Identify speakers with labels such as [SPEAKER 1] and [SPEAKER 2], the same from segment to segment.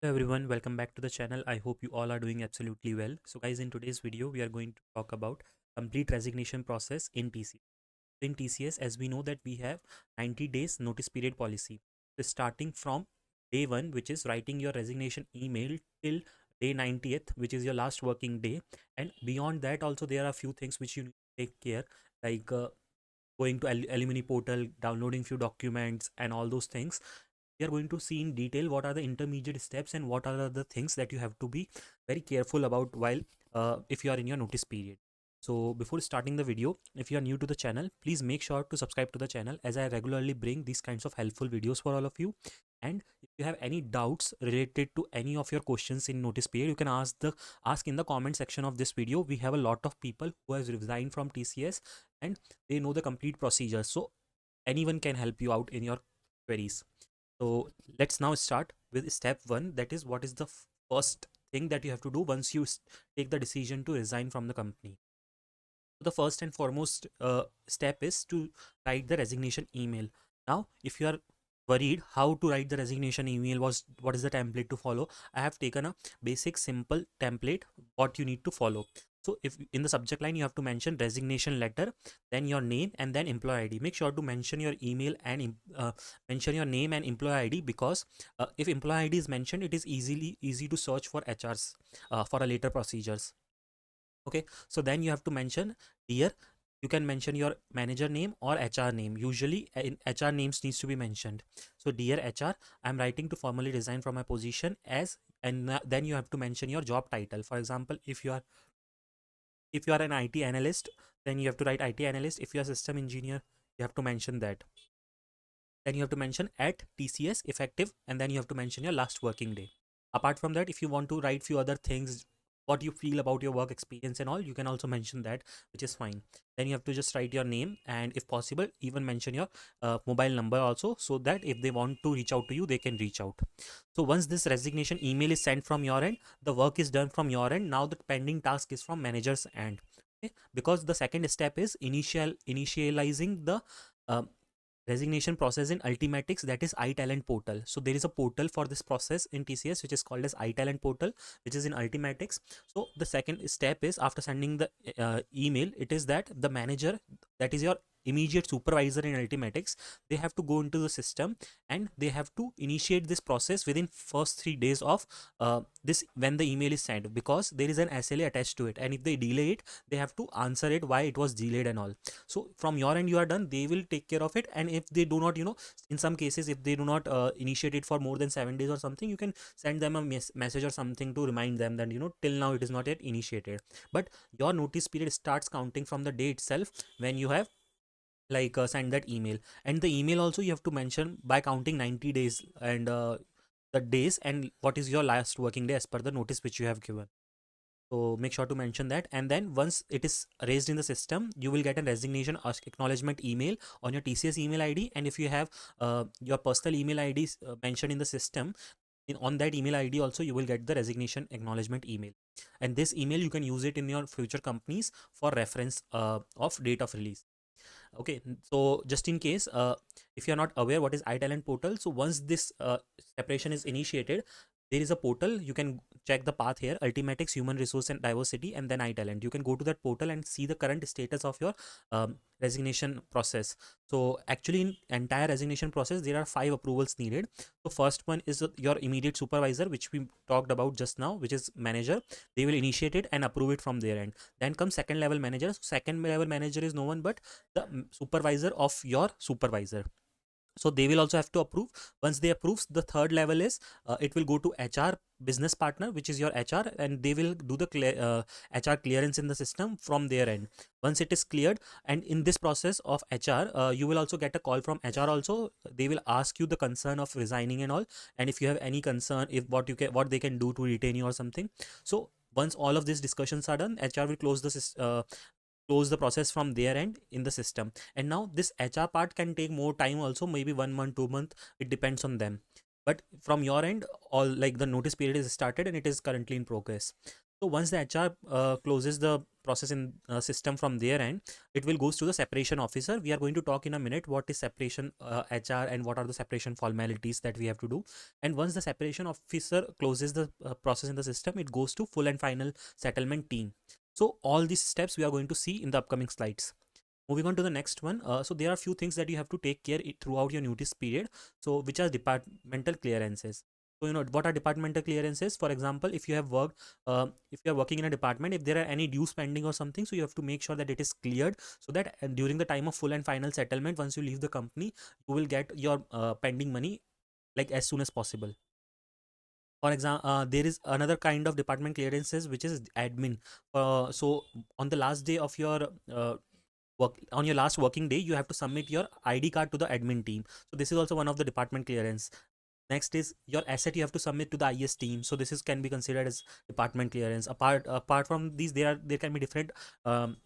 [SPEAKER 1] Hello everyone, welcome back to the channel. I hope you all are doing absolutely well. So guys, in today's video, we are going to talk about complete resignation process in TCS. In TCS, as we know that we have 90 days notice period policy. So starting from day 1, which is writing your resignation email, till day 90th, which is your last working day. And beyond that also there are a few things which you need to take care, like going to alumni portal, downloading few documents and all those things. We are going to see in detail what are the intermediate steps and what are the things that you have to be very careful about while if you are in your notice period. So before starting the video, if you are new to the channel, please make sure to subscribe to the channel, as I regularly bring these kinds of helpful videos for all of you. And if you have any doubts related to any of your questions in notice period, you can ask in the comment section of this video. We have a lot of people who has resigned from TCS and they know the complete procedure, so anyone can help you out in your queries. So let's now start with step 1, that is what is the first thing that you have to do once you take the decision to resign from the company. So the first and foremost step is to write the resignation email. Now if you are worried how to write the resignation email, was what is the template to follow, I have taken a basic simple template what you need to follow. So if in the subject line you have to mention resignation letter, then your name and then employee ID. Make sure to mention your email and mention your name and employee ID, because if employee ID is mentioned, it is easy to search for HRs for a later procedures. Okay, so then you have to mention dear. You can mention your manager name or HR name. Usually in HR names needs to be mentioned. So dear HR, I'm writing to formally resign from my position as, and then you have to mention your job title. For example, if you are an IT analyst, then you have to write IT analyst. If you are system engineer, you have to mention that. Then you have to mention at TCS effective, and then you have to mention your last working day. Apart from that, if you want to write few other things, what you feel about your work experience and all, you can also mention that, which is fine. Then you have to just write your name, and if possible even mention your mobile number also, so that if they want to reach out to you, they can reach out. So once this resignation email is sent from your end, the work is done from your end. Now the pending task is from manager's end. Okay, because the second step is initializing the uh, resignation process in ultimatix, that is iTalent portal. So there is a portal for this process in TCS which is called as iTalent portal, which is in ultimatix. So the second step is, after sending the email, it is that the manager, that is your immediate supervisor in ultimatix, they have to go into the system and they have to initiate this process within first 3 days of this, when the email is sent, because there is an SLA attached to it, and if they delay it, they have to answer it why it was delayed and all. So from your end you are done, they will take care of it. And if they do not, in some cases, if they do not initiate it for more than 7 days or something, you can send them a message or something to remind them that, till now it is not yet initiated. But your notice period starts counting from the day itself when you have, like, send that email. And the email also you have to mention by counting 90 days, and the days and what is your last working day as per the notice which you have given. So make sure to mention that. And then once it is raised in the system, you will get a resignation acknowledgement email on your TCS email ID. And if you have your personal email IDs mentioned in the system, on that email ID also you will get the resignation acknowledgement email. And this email you can use it in your future companies for reference of date of release. Okay, so just in case, if you're not aware what is iTalent portal, so once this separation is initiated, there is a portal. You can check the path here: ultimatix, human resource and diversity, and then iTalent. You can go to that portal and see the current status of your resignation process. So actually in entire resignation process there are 5 approvals needed. So first one is your immediate supervisor, which we talked about just now, which is manager. They will initiate it and approve it from their end. Then comes second level manager. So second level manager is no one but the supervisor of your supervisor. So they will also have to approve. Once they approves, the third level is, it will go to HR business partner, which is your HR, and they will do the HR clearance in the system from their end. Once it is cleared, and in this process of HR, you will also get a call from HR also. They will ask you the concern of resigning and all, and if you have any concern, if what they can do to retain you or something. So once all of these discussions are done, HR will close the process from their end in the system. And now this HR part can take more time also, maybe 1 month, 2 month, it depends on them. But from your end, all, like, the notice period is started and it is currently in progress. So once the HR closes the process in system from their end, it will goes to the separation officer. We are going to talk in a minute what is separation HR and what are the separation formalities that we have to do. And once the separation officer closes the process in the system, it goes to full and final settlement team. So all these steps we are going to see in the upcoming slides. Moving on to the next one. So there are a few things that you have to take care throughout your notice period. So which are departmental clearances. So what are departmental clearances? For example, if you have worked, if you are working in a department, if there are any dues pending or something, so you have to make sure that it is cleared, so that during the time of full and final settlement, once you leave the company, you will get your pending money like as soon as possible. For example, there is another kind of department clearances which is admin. So on the last day of your on your last working day, you have to submit your ID card to the admin team. So this is also one of the department clearance. Next is your asset you have to submit to the IS team. So this is can be considered as department clearance. Apart from these, there can be different um,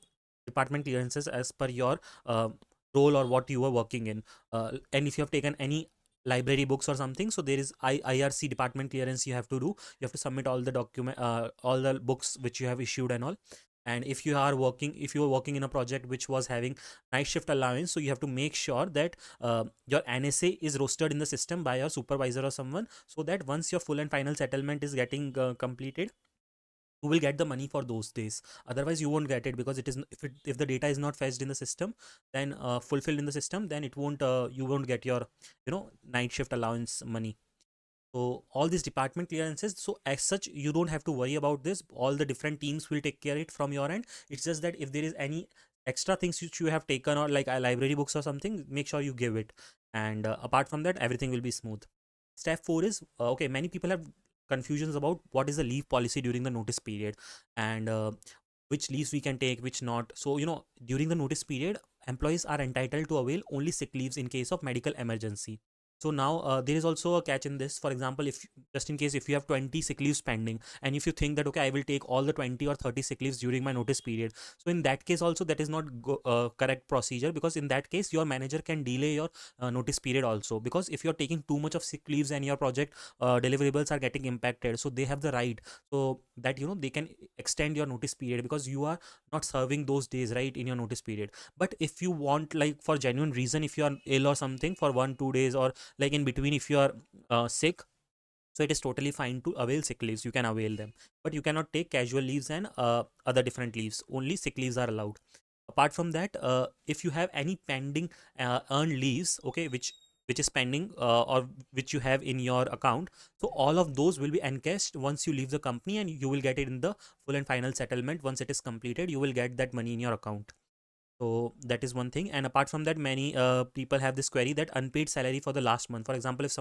[SPEAKER 1] department clearances as per your role or what you were working in. And if you have taken any library books or something, so there is IRC department clearance you have to do. You have to submit all the document, all the books which you have issued and all. And if you are working in a project which was having night shift allowance, so you have to make sure that your NSA is rostered in the system by your supervisor or someone, so that once your full and final settlement is getting completed, you will get the money for those days. Otherwise you won't get it, because it is if the data is not fetched in the system, then fulfilled in the system, then it won't you won't get your night shift allowance money. So all these department clearances, so as such you don't have to worry about this. All the different teams will take care it from your end. It's just that if there is any extra things which you have taken, or like library books or something, make sure you give it. And apart from that, everything will be smooth. Step 4 is okay, many people have confusions about what is the leave policy during the notice period, and which leaves we can take, which not. So during the notice period, employees are entitled to avail only sick leaves in case of medical emergency. So now there is also a catch in this. For example, if just in case if you have 20 sick leaves pending, and if you think that okay, I will take all the 20 or 30 sick leaves during my notice period, so in that case also that is not correct procedure, because in that case your manager can delay your notice period also. Because if you're taking too much of sick leaves and your project deliverables are getting impacted, so they have the right, so that they can extend your notice period, because you are not serving those days right in your notice period. But if you want, like for genuine reason, if you are ill or something for 1-2 days, or like in between if you are sick, so it is totally fine to avail sick leaves. You can avail them, but you cannot take casual leaves and other different leaves. Only sick leaves are allowed. Apart from that, if you have any pending earned leaves, okay, which is pending, or which you have in your account, so all of those will be encashed once you leave the company, and you will get it in the full and final settlement. Once it is completed, you will get that money in your account. So that is one thing. And apart from that, many people have this query that unpaid salary for the last month. For example, if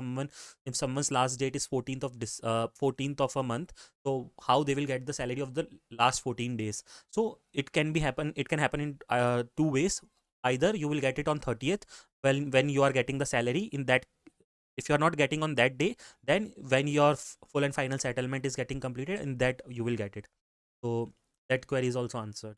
[SPEAKER 1] someone's last date is 14th of this 14th of a month, so how they will get the salary of the last 14 days? So it can happen in two ways. Either you will get it on 30th, when you are getting the salary in that. If you are not getting on that day, then when your full and final settlement is getting completed, in that you will get it. So that query is also answered.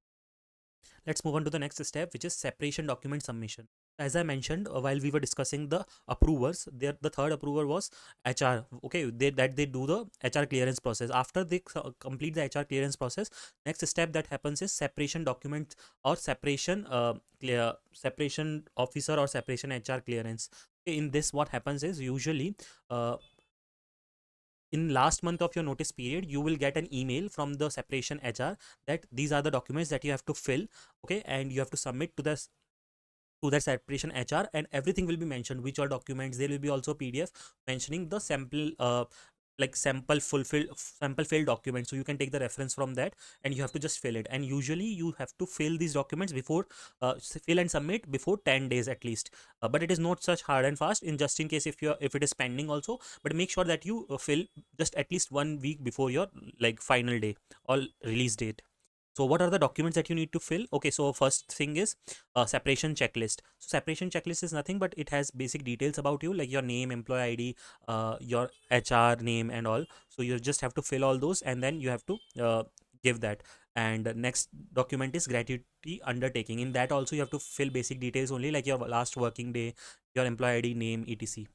[SPEAKER 1] Let's move on to the next step, which is separation document submission. As I mentioned while we were discussing the approvers, there the third approver was HR. Okay, they do the HR clearance process. After they complete the HR clearance process, next step that happens is separation document, or separation officer, or separation HR clearance. Okay, in this, what happens is usually uh, in last month of your notice period, you will get an email from the separation HR that these are the documents that you have to fill, okay, and you have to submit to that separation HR, and everything will be mentioned, which are documents. There will be also PDF mentioning the sample like sample filled documents, so you can take the reference from that, and you have to just fill it. And usually you have to fill these documents before fill and submit before 10 days at least. But it is not such hard and fast, in just in case if it is pending also. But make sure that you fill just at least 1 week before your like final day or release date. So what are the documents that you need to fill? Okay, so first thing is separation checklist. So separation checklist is nothing but it has basic details about you, like your name, employee ID, your HR name and all. So you just have to fill all those, and then you have to give that. And next document is gratuity undertaking. In that also you have to fill basic details only, like your last working day, your employee ID, name, etc.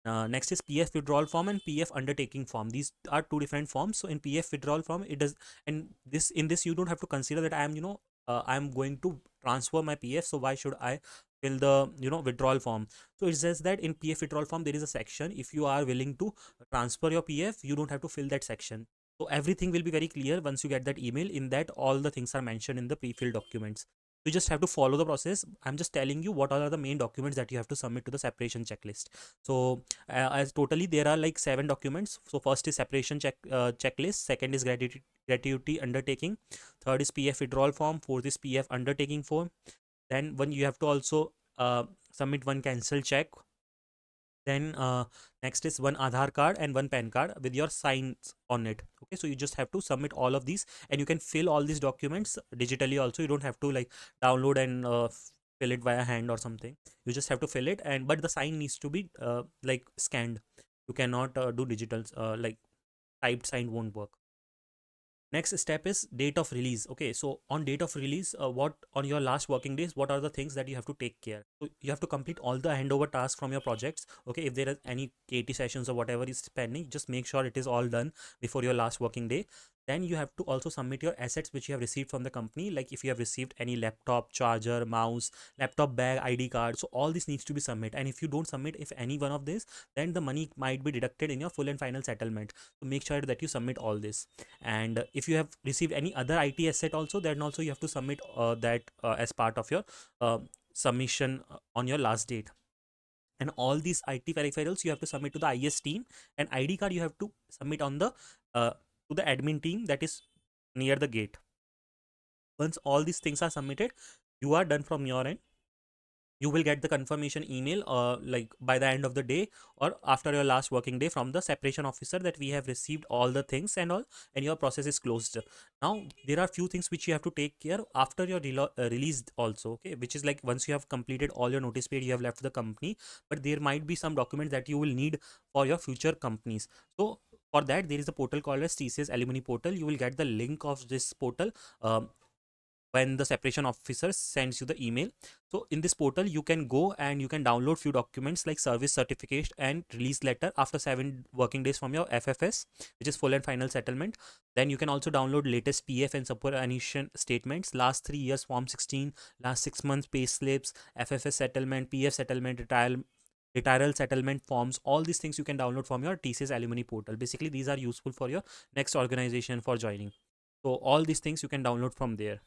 [SPEAKER 1] Next is PF withdrawal form and PF undertaking form. These are two different forms. So in PF withdrawal form, it does, and this in this you don't have to consider that I am, I'm going to transfer my PF. So why should I fill the, withdrawal form? So it says that in PF withdrawal form there is a section. If you are willing to transfer your PF, you don't have to fill that section. So everything will be very clear once you get that email. In that, all the things are mentioned in the pre-filled documents. You just have to follow the process. I'm just telling you what are the main documents that you have to submit to the separation checklist. So as totally there are like 7 documents. So first is separation checklist, second is gratuity undertaking, third is PF withdrawal form, fourth is PF undertaking form. Then when you have to also submit one cancel check. Then next is one Aadhaar card and one PAN card with your signs on it. Okay, so you just have to submit all of these, and you can fill all these documents digitally also. You don't have to like download and fill it via hand or something. You just have to fill it, and but the sign needs to be like scanned. You cannot do digital, like typed sign won't work. Next step is date of release. Okay, so on date of release, what on your last working days, what are the things that you have to take care? So you have to complete all the handover tasks from your projects. Okay, if there is any KT sessions or whatever is pending, just make sure it is all done before your last working day. Then you have to also submit your assets which you have received from the company. Like if you have received any laptop, charger, mouse, laptop bag, ID card, so all this needs to be submit. And if you don't submit if any one of this, then the money might be deducted in your full and final settlement. So make sure that you submit all this. And if you have received any other IT asset also, then also you have to submit that as part of your submission on your last date. And all these IT peripherals you have to submit to the IS team, and ID card you have to submit on the to the admin team that is near the gate. Once all these things are submitted, you are done from your end. You will get the confirmation email like by the end of the day or after your last working day from the separation officer that we have received all the things and all, and your process is closed. Now there are few things which you have to take care after your released also. Okay, which is like once you have completed all your notice period, you have left the company, but there might be some documents that you will need for your future companies. So for that there is a portal called as TCS Alumni Portal. You will get the link of this portal when the separation officer sends you the email. So in this portal you can go and you can download few documents like service certificate and release letter after 7 working days from your FFS, which is full and final settlement. Then you can also download latest PF and superannuation statements, last 3 years form 16, last 6 months pay slips, FFS settlement, PF settlement, retiral settlement forms. All these things you can download from your TCS Alumni Portal. Basically these are useful for your next organization for joining. So all these things you can download from there.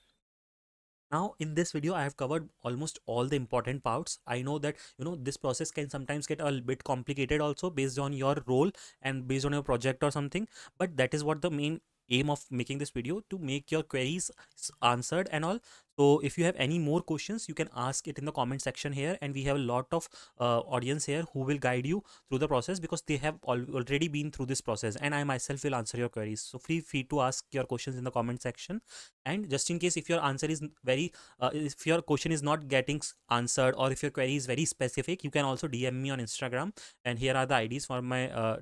[SPEAKER 1] Now in this video I have covered almost all the important parts. I know that this process can sometimes get a bit complicated also based on your role and based on your project or something, but that is what the main aim of making this video, to make your queries answered and all. So if you have any more questions, you can ask it in the comment section here, and we have a lot of audience here who will guide you through the process because they have already been through this process, and I myself will answer your queries. So feel free to ask your questions in the comment section. And just in case if your answer is very if your question is not getting answered, or if your query is very specific, you can also DM me on Instagram, and here are the IDs for my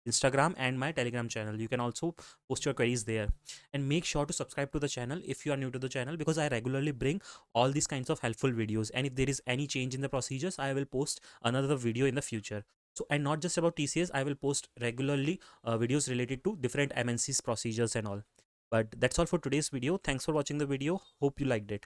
[SPEAKER 1] Instagram and my Telegram channel. You can also post your queries there, and make sure to subscribe to the channel if you are new to the channel, because I regularly bring all these kinds of helpful videos. And if there is any change in the procedures, I will post another video in the future. So, and not just about TCS, I will post regularly videos related to different MNCs procedures and all. But that's all for today's video. Thanks for watching the video. Hope you liked it.